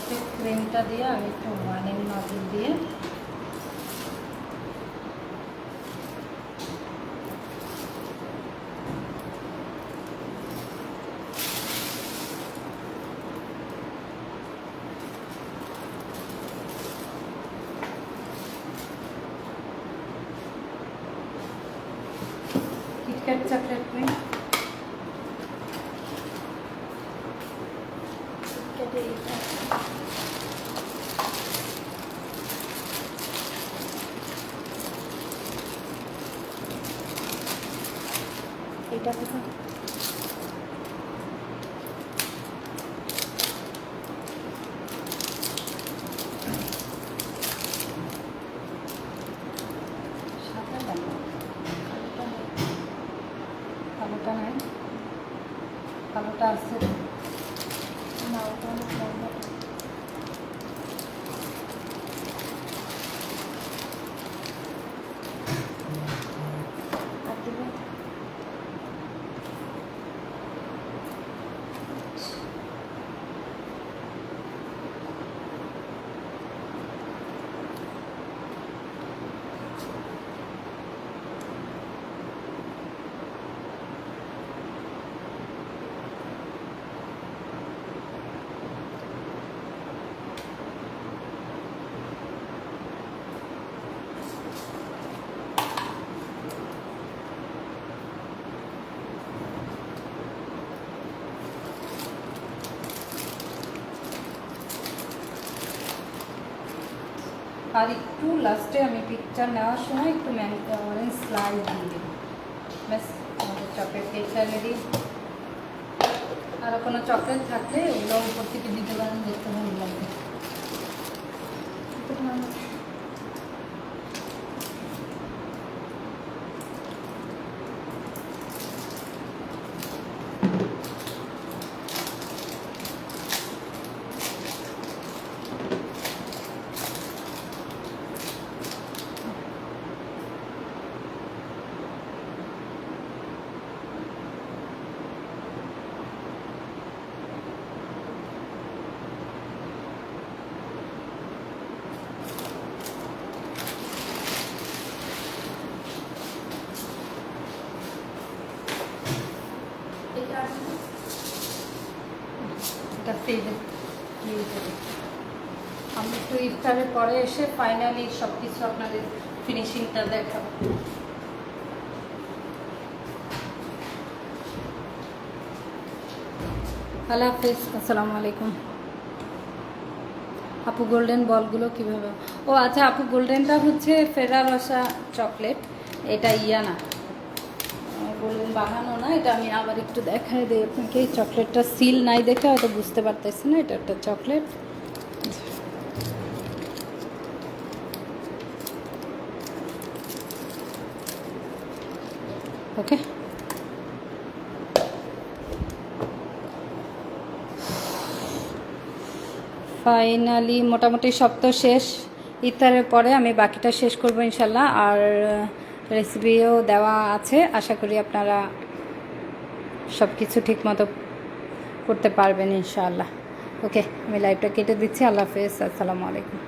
ফার্স্টে ক্রিমটা দিয়ে আমি একটু ওয়ানিং নজল দিয়ে কিটক্যাট চকলেট ক্রিম এটা থেকে কালোটা নাই, কালোটা আছে না, ওটা অনেক লম্বা। আর একটু লাস্টে আমি পিকচার নেওয়ার সময় একটু অরেঞ্জ স্লাইস দিয়ে দিই, ব্যাস আমাদের চকলেট কেকটা রেডি। আর কোনো চকলেট থাকলে ওগুলো উপর থেকে দিতে পারেন, দেখতে ভালো লাগবে। এটা ফ্রিজে আমি একটু ইফতারের পরে এসে ফাইনালি সব কিছু আপনাদের ফিনিশিংটা দেখাবো। আল্লাহ হাফেজ, আসসালামু আলাইকুম। আপু গোল্ডেন বলগুলো কীভাবে? ও আচ্ছা আপু, গোল্ডেনটা হচ্ছে ফেরারসা চকলেট, এটা না গোল্ডেন বানানো না, এটা আমি আবার একটু দেখাই দিই আপনাকে। এই চকলেটটা সিল নাই দেখে হয়তো বুঝতে পারতেছি না, এটা একটা চকলেট। ওকে, ফাইনালি মোটামুটি সব তো শেষ। ইফতারের পরে আমি বাকিটা শেষ করব ইনশাল্লাহ। আর রেসিপিও দেওয়া আছে, আশা করি আপনারা সব কিছু ঠিকমতো করতে পারবেন ইনশাআল্লাহ। ওকে, আমি লাইভটা কেটে দিচ্ছি। আল্লাহ হাফেজ, আসসালামু আলাইকুম।